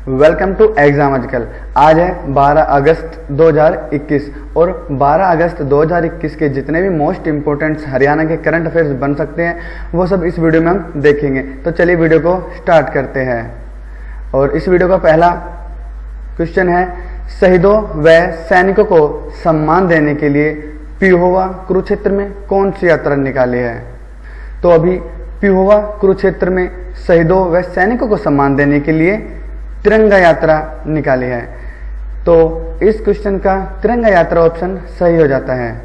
Welcome to एग्जामोलॉजिकल। आज है 12 अगस्त 2021 और 12 अगस्त 2021 के जितने भी मोस्ट इंपोर्टेंट हरियाणा के करंट अफेयर्स बन सकते हैं वो सब इस वीडियो में हम देखेंगे। तो चलिए वीडियो को स्टार्ट करते हैं। और इस वीडियो का पहला क्वेश्चन है, शहीदों व सैनिकों को सम्मान देने के लिए पिहोवा कुरुक्षेत्र में कौन सी यात्रा निकाली है? तो अभी पिहोवा कुरुक्षेत्र में शहीदों व सैनिकों को सम्मान देने के लिए तिरंगा यात्रा निकाली है। तो इस क्वेश्चन का तिरंगा यात्रा ऑप्शन सही हो जाता है।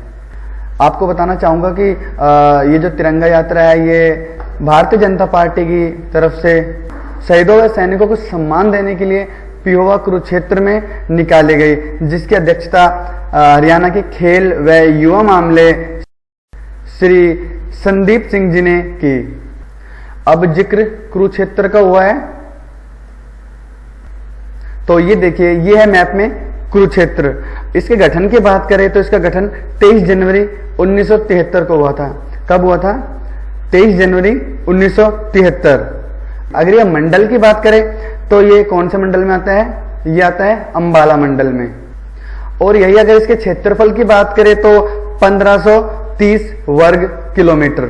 आपको बताना चाहूंगा कि ये जो तिरंगा यात्रा है ये भारतीय जनता पार्टी की तरफ से शहीदों व सैनिकों को सम्मान देने के लिए पिहोवा कुरुक्षेत्र में निकाली गई, जिसकी अध्यक्षता हरियाणा के खेल व युवा मामले श्री संदीप सिंह जी ने की। अब जिक्र कुरुक्षेत्र का हुआ है तो ये देखिए, ये है मैप में कुरुक्षेत्र। इसके गठन की बात करें तो इसका गठन 23 जनवरी 1973 को हुआ था। कब हुआ था? 23 जनवरी 1973। अगर ये मंडल की बात करें तो ये कौन से मंडल में आता है? ये आता है अंबाला मंडल में। और यही अगर इसके क्षेत्रफल की बात करें तो 1530 वर्ग किलोमीटर।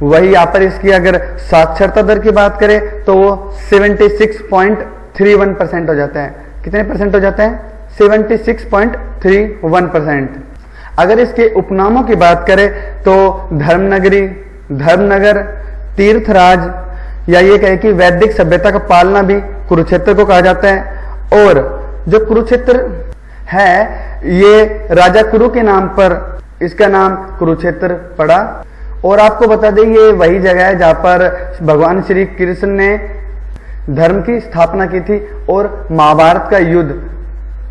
वही यहाँ पर इसकी अगर साक्षरता दर की बात करें तो वो 76.31% हो जाता है। कितने परसेंट हो जाता है? 76.31%। अगर इसके उपनामों की बात करें तो धर्मनगरी, धर्मनगर, तीर्थराज या ये कहे कि वैदिक सभ्यता का पालना भी कुरुक्षेत्र को कहा जाता है। और जो कुरुक्षेत्र है ये राजा कुरु के नाम पर इसका नाम कुरुक्षेत्र पड़ा। और आपको बता दें ये वही जगह है जहां पर भगवान श्री कृष्ण ने धर्म की स्थापना की थी और महाभारत का युद्ध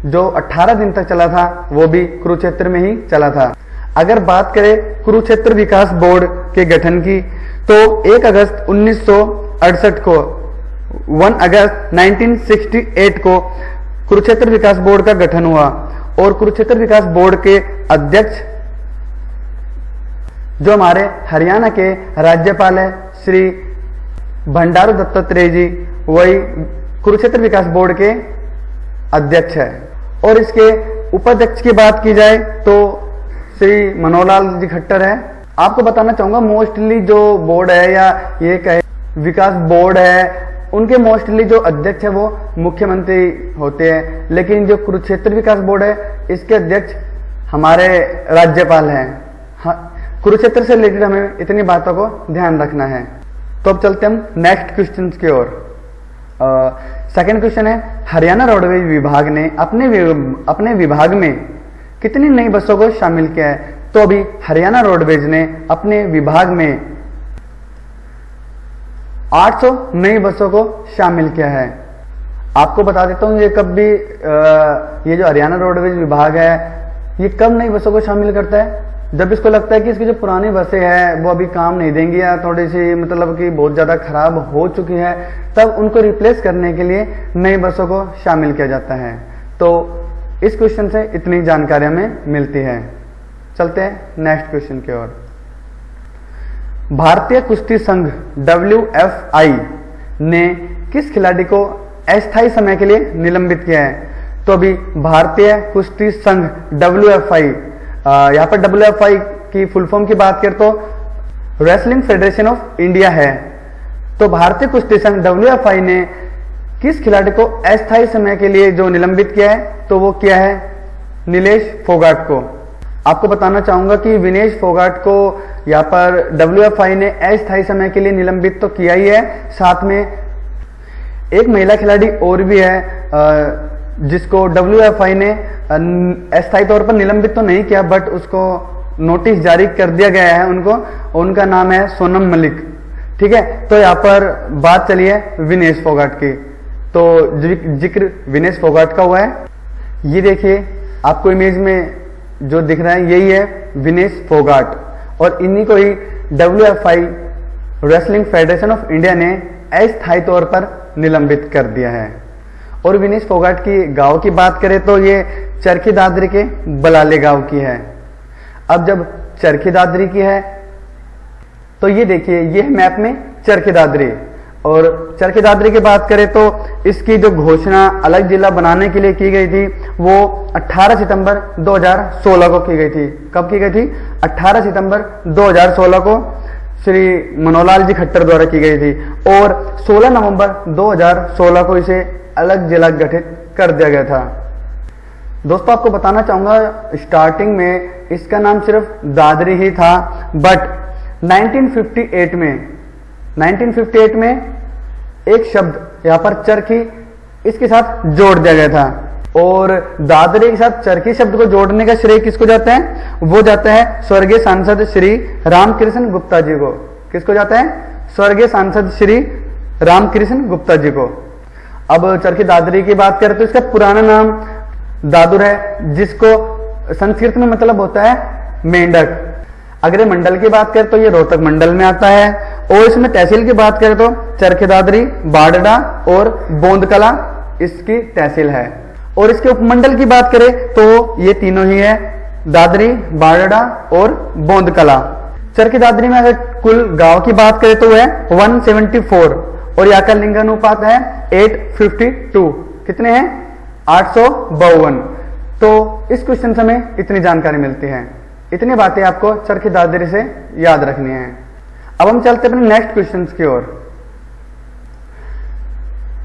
जो 18 दिन तक चला था वो भी कुरुक्षेत्र में ही चला था। अगर बात करें कुरुक्षेत्र विकास बोर्ड के गठन की तो 1 अगस्त 1968 को 1 अगस्त 1968 को कुरुक्षेत्र विकास बोर्ड का गठन हुआ। और कुरुक्षेत्र विकास बोर्ड के अध्यक्ष जो हमारे हरियाणा के राज्यपाल है श्री भंडारू दत्तात्रेय जी, वही कुरुक्षेत्र विकास बोर्ड के अध्यक्ष है। और इसके उपाध्यक्ष की बात की जाए तो श्री मनोहर लाल जी खट्टर है। आपको बताना चाहूंगा मोस्टली जो बोर्ड है या ये कहे विकास बोर्ड है उनके मोस्टली जो अध्यक्ष है वो मुख्यमंत्री होते हैं, लेकिन जो कुरुक्षेत्र विकास बोर्ड है इसके अध्यक्ष हमारे राज्यपाल हैं। हाँ, कुरुक्षेत्र से रिलेटेड हमें इतनी बातों को ध्यान रखना है। तो अब चलते हम नेक्स्ट क्वेश्चन की ओर। सेकंड क्वेश्चन है, हरियाणा रोडवेज विभाग ने अपने विभाग में कितनी नई बसों को शामिल किया है? तो अभी हरियाणा रोडवेज ने अपने विभाग में 800 नई बसों को शामिल किया है। आपको बता देता हूं ये कब भी ये जो हरियाणा रोडवेज विभाग है ये कब नई बसों को शामिल करता है? जब इसको लगता है कि इसकी जो पुरानी बसें हैं वो अभी काम नहीं देंगी या थोड़ी सी मतलब कि बहुत ज्यादा खराब हो चुकी है, तब उनको रिप्लेस करने के लिए नई बसों को शामिल किया जाता है। तो इस क्वेश्चन से इतनी जानकारी हमें मिलती है। चलते हैं नेक्स्ट क्वेश्चन की ओर। भारतीय कुश्ती संघ WFI ने किस खिलाड़ी को अस्थायी समय के लिए निलंबित किया है? तो अभी भारतीय कुश्ती संघ WFI, यहाँ पर WFI की फुल फॉर्म की बात करें तो रेसलिंग फेडरेशन ऑफ इंडिया है। तो भारतीय कुश्ती संघ WFI ने किस खिलाड़ी को अस्थायी समय के लिए जो निलंबित किया है तो वो किया है नीलेश फोगाट को। आपको बताना चाहूंगा कि विनेश फोगाट को यहाँ पर WFI ने अस्थायी समय के लिए निलंबित तो किया ही है, साथ में एक महिला खिलाड़ी और भी है जिसको WFI ने अस्थायी तौर पर निलंबित तो नहीं किया बट उसको नोटिस जारी कर दिया गया है उनको। उनका नाम है सोनम मलिक। ठीक है, तो यहाँ पर बात चली है विनेश फोगाट की। तो जिक्र विनेश फोगाट का हुआ है। ये देखिए आपको इमेज में जो दिख रहा है यही है विनेश फोगाट और इन्हीं को ही WFI wrestling federation of India ने अस्थायी तौर पर निलंबित कर दिया है। और विनेश फोगाट की गांव की बात करें तो ये चरखी दादरी के बलाले गांव की है। अब जब चरखी दादरी की है तो ये देखिए ये मैप में चरखी दादरी और चरखी दादरी की बात करें तो इसकी जो घोषणा अलग जिला बनाने के लिए की गई थी वो 18 सितंबर 2016 को की गई थी। कब की गई थी? 18 सितंबर 2016 को श्री मनोहर लाल जी खट्टर द्वारा की गई थी और 16 नवंबर 2016 को इसे अलग जिला गठित कर दिया गया था। दोस्तों आपको बताना चाहूंगा स्टार्टिंग में इसका नाम सिर्फ दादरी ही था, बट 1958 में एक शब्द यहाँ पर चरखी इसके साथ जोड़ दिया गया था और दादरी के साथ चरखी शब्द को जोड़ने का श्रेय किसको जाता है? वो जाता है स्वर्गीय सांसद श्री रामकृष्ण गुप्ता जी को। किसको जाता है? स्वर्गीय सांसद श्री रामकृष्ण गुप्ता जी को। अब चरखी दादरी की बात करें तो इसका पुराना नाम दादुर है, जिसको संस्कृत में मतलब होता है मेंढक। अगर मंडल की बात करें तो ये रोहतक मंडल में आता है और इसमें तहसील की बात करें तो चरखी दादरी, बाडडा और बोंदकला इसकी तहसील है। और इसके उपमंडल की बात करें तो ये तीनों ही है, दादरी, बाडडा और बोंदकला। चरखी दादरी में अगर कुल गांव की बात करें तो वह है 174 और यहाँ का लिंगानुपात है 852। कितने हैं? 852। तो इस क्वेश्चन से हमें इतनी जानकारी मिलती है। इतनी बातें आपको चरखी दादरी से याद रखनी है। अब हम चलते अपने नेक्स्ट क्वेश्चन की ओर।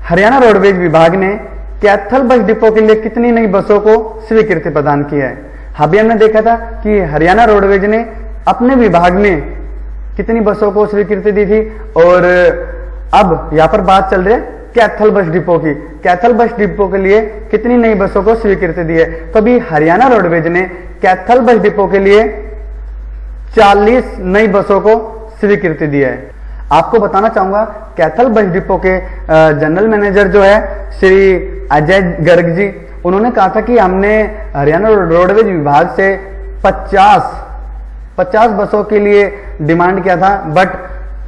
हरियाणा रोडवेज विभाग ने कैथल बस डिपो के लिए कितनी नई बसों को स्वीकृति प्रदान की है? अभी हमने देखा था कि हरियाणा रोडवेज ने अपने विभाग में कितनी बसों को स्वीकृति दी थी और अब यहां पर बात चल रही है कैथल बस डिपो की। कैथल बस डिपो के लिए कितनी नई बसों को स्वीकृति दी है? तो अभी हरियाणा रोडवेज ने कैथल बस डिपो के लिए 40 नई बसों को स्वीकृति दी है। आपको बताना चाहूंगा कैथल बस डिपो के जनरल मैनेजर जो है श्री अजय गर्ग जी, उन्होंने कहा था कि हमने हरियाणा रोडवेज विभाग से 50 बसों के लिए डिमांड किया था, बट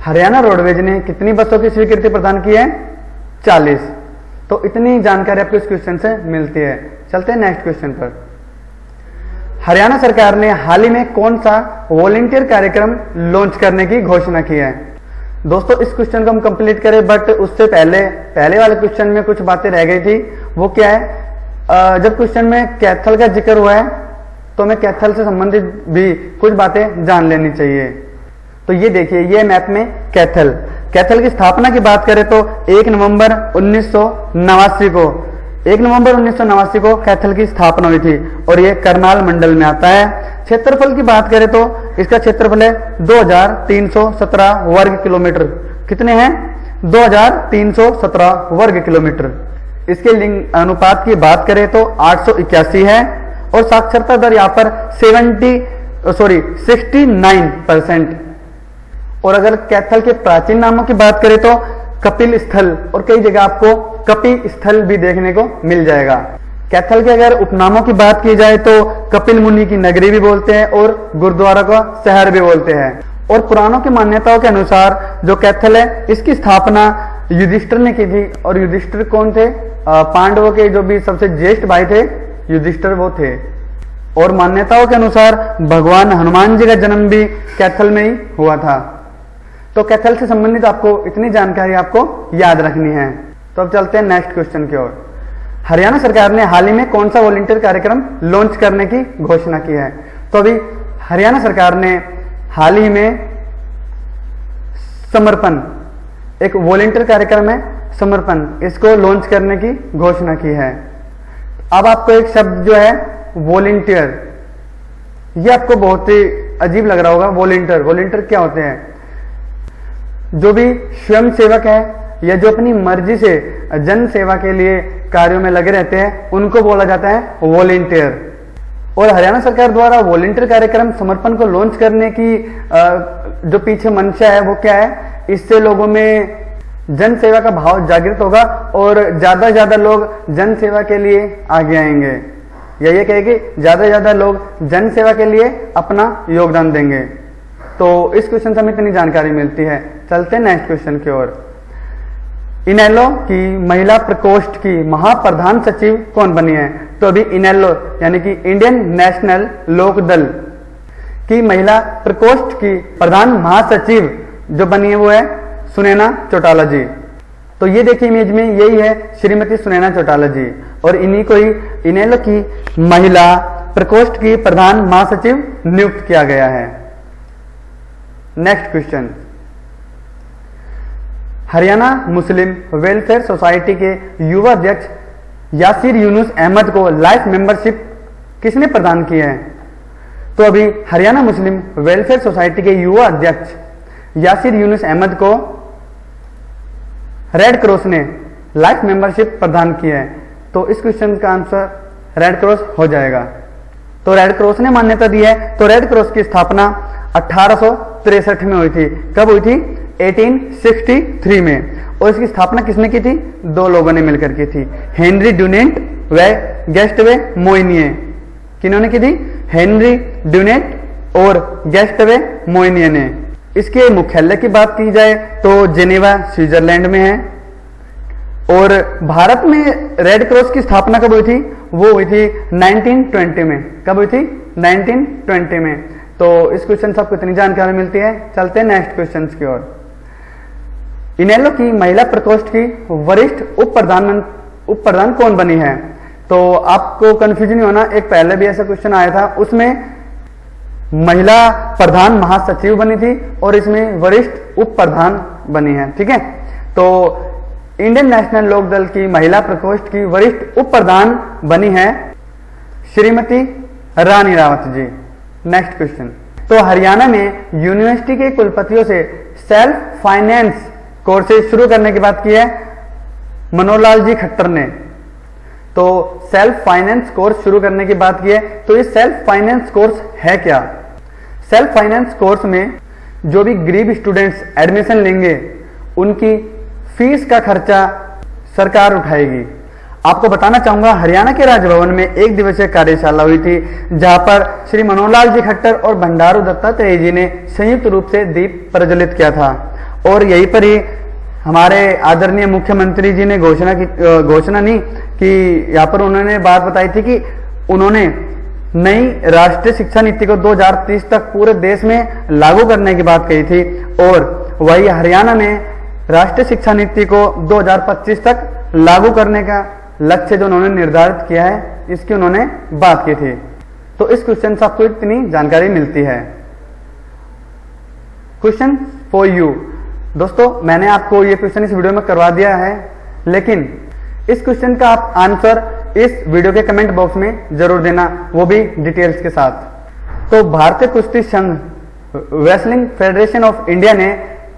हरियाणा रोडवेज ने कितनी बसों की स्वीकृति प्रदान की है? 40। तो इतनी जानकारी आपको इस क्वेश्चन से मिलती है। चलते हैं नेक्स्ट क्वेश्चन पर। हरियाणा सरकार ने हाल ही में कौन सा वॉलंटियर कार्यक्रम लॉन्च करने की घोषणा की है? दोस्तों इस क्वेश्चन को हम कंप्लीट करें, बट उससे पहले वाले क्वेश्चन में कुछ बातें रह गई थी। वो क्या है? जब क्वेश्चन में कैथल का जिक्र हुआ है तो हमें कैथल से संबंधित भी कुछ बातें जान लेनी चाहिए। तो ये देखिए, ये मैप में कैथल की स्थापना की बात करें तो 1 नवंबर 1989 को कैथल की स्थापना हुई थी और ये करनाल मंडल में आता है। क्षेत्रफल की बात करें तो इसका क्षेत्रफल है 2317 वर्ग किलोमीटर। कितने हैं? 2317 वर्ग किलोमीटर। इसके लिंग अनुपात की बात करें तो 881 है और साक्षरता दर यहाँ पर 69%। और अगर कैथल के प्राचीन नामों की बात करें तो कपिल स्थल, और कई जगह आपको कपि स्थल भी देखने को मिल जाएगा। कैथल के अगर उपनामों की बात की जाए तो कपिल मुनि की नगरी भी बोलते हैं और गुरुद्वारा का शहर भी बोलते हैं। और पुराणों की मान्यताओं के अनुसार जो कैथल है इसकी स्थापना युधिष्ठिर ने की थी। और युधिष्ठिर कौन थे? पांडवों के जो भी सबसे ज्येष्ठ भाई थे युधिष्ठिर वो थे। और मान्यताओं के अनुसार भगवान हनुमान जी का जन्म भी कैथल में ही हुआ था। तो कैथल से संबंधित आपको इतनी जानकारी आपको याद रखनी है। तो अब चलते हैं नेक्स्ट क्वेश्चन की ओर। हरियाणा सरकार ने हाल ही में कौन सा वॉलंटियर कार्यक्रम लॉन्च करने की घोषणा की है? तो अभी हरियाणा सरकार ने हाल ही में समर्पण, एक वॉलंटियर कार्यक्रम है समर्पण, इसको लॉन्च करने की घोषणा की है। अब आपको एक शब्द जो है वॉलंटियर, ये आपको बहुत ही अजीब लग रहा होगा। वॉलंटियर क्या होते हैं? जो भी स्वयं सेवक है या जो अपनी मर्जी से जन सेवा के लिए कार्यों में लगे रहते हैं उनको बोला जाता है वॉलंटियर। और हरियाणा सरकार द्वारा वॉलंटियर कार्यक्रम समर्पण को लॉन्च करने की जो पीछे मंशा है वो क्या है? इससे लोगों में जन सेवा का भाव जागृत होगा और ज्यादा से ज्यादा लोग जन सेवा के लिए आगे आएंगे, या ये कहेगी ज्यादा से ज्यादा लोग जन सेवा के लिए अपना योगदान देंगे। तो इस क्वेश्चन से हमें इतनी जानकारी मिलती है। चलते हैं नेक्स्ट क्वेश्चन की ओर। इनेलो की महिला प्रकोष्ठ की महाप्रधान सचिव कौन बनी है? तो अभी इनेलो यानी कि इंडियन नेशनल लोक दल की महिला प्रकोष्ठ की प्रधान महासचिव जो बनी है वो है सुनैना चौटाला जी। तो ये देखिए इमेज में यही है श्रीमती सुनैना चौटाला जी, और इन्हीं को ही इनेलो की महिला प्रकोष्ठ की प्रधान महासचिव नियुक्त किया गया है। नेक्स्ट क्वेश्चन, हरियाणा मुस्लिम वेलफेयर सोसाइटी के युवा अध्यक्ष यासिर यूनुस अहमद को लाइफ मेंबरशिप किसने प्रदान की है? तो अभी हरियाणा मुस्लिम वेलफेयर सोसाइटी के युवा अध्यक्ष यासिर यूनुस अहमद को रेड क्रॉस ने लाइफ मेंबरशिप प्रदान की है। तो इस क्वेश्चन का आंसर रेड क्रॉस हो जाएगा। तो रेड क्रॉस ने मान्यता दी है। तो रेड क्रॉस की स्थापना 1863 में हुई थी। कब हुई थी? 1863 में। और इसकी स्थापना किसने की थी? दो लोगों ने मिलकर की थी, हेनरी ड्यूनेंट व गेस्टवे मोइनिए। किन्होंने की थी? हेनरी ड्यूनेंट और गेस्टवे मोइनिए ने। इसके मुख्यालय की बात की जाए तो जेनेवा स्विट्जरलैंड में है। और भारत में रेड क्रॉस की स्थापना कब हुई थी? वो हुई थी 1920 में। कब हुई थी? 1920 में। तो इस क्वेश्चन से आपको इतनी जानकारी मिलती है। चलते हैं नेक्स्ट क्वेश्चन की ओर। इनेलो की महिला प्रकोष्ठ की वरिष्ठ उप प्रधान कौन बनी है? तो आपको कंफ्यूजन नहीं होना, एक पहले भी ऐसा क्वेश्चन आया था, उसमें महिला प्रधान महासचिव बनी थी और इसमें वरिष्ठ उप प्रधान बनी है। ठीक है, तो इंडियन नेशनल लोक दल की महिला प्रकोष्ठ की वरिष्ठ उप प्रधान बनी है श्रीमती रानी रावत जी। नेक्स्ट क्वेश्चन, तो हरियाणा में यूनिवर्सिटी के कुलपतियों से सेल्फ फाइनेंस कोर्सेज शुरू करने की बात की है मनोहर लाल जी खट्टर ने। तो सेल्फ फाइनेंस कोर्स शुरू करने की बात की है। तो ये सेल्फ फाइनेंस कोर्स है क्या? सेल्फ फाइनेंस कोर्स में जो भी गरीब स्टूडेंट्स एडमिशन लेंगे उनकी फीस का खर्चा सरकार उठाएगी। आपको बताना चाहूंगा, हरियाणा के राजभवन में एक दिवसीय कार्यशाला हुई थी जहां पर श्री मनोहर लाल जी खट्टर और भंडारू दत्तात्रेय जी ने संयुक्त रूप से दीप प्रज्वलित किया था। और यहीं पर ही हमारे आदरणीय मुख्यमंत्री जी ने घोषणा नहीं कि यहाँ पर उन्होंने बात बताई थी कि उन्होंने नई राष्ट्रीय शिक्षा नीति को 2030 तक पूरे देश में लागू करने की बात कही थी। और वही हरियाणा में राष्ट्रीय शिक्षा नीति को 2025 तक लागू करने का लक्ष्य जो उन्होंने निर्धारित किया है, इसकी उन्होंने बात की थी। तो इस क्वेश्चन से आपको इतनी जानकारी मिलती है। Question for you. दोस्तों, मैंने आपको ये क्वेश्चन इस वीडियो में करवा दिया है, लेकिन इस क्वेश्चन का आप आंसर इस वीडियो के कमेंट बॉक्स में जरूर देना, वो भी डिटेल्स के साथ। तो भारतीय कुश्ती संघ रेसलिंग फेडरेशन ऑफ इंडिया ने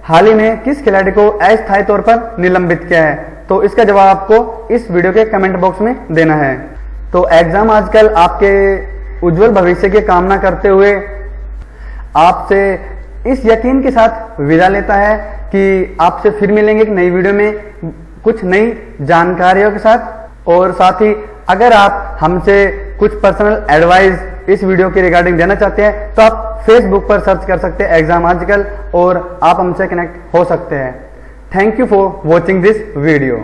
हाल ही में किस खिलाड़ी को अस्थायी तौर पर निलंबित किया है? तो इसका जवाब आपको इस वीडियो के कमेंट बॉक्स में देना है। तो एग्जाम आजकल आपके उज्जवल भविष्य की कामना करते हुए आपसे इस यकीन के साथ विदा लेता है कि आपसे फिर मिलेंगे एक नई वीडियो में कुछ नई जानकारियों के साथ। और साथ ही अगर आप हमसे कुछ पर्सनल एडवाइस इस वीडियो के रिगार्डिंग देना चाहते हैं तो आप फेसबुक पर सर्च कर सकते हैं एग्जाम आजकल और आप हमसे कनेक्ट हो सकते हैं। Thank you for watching this video.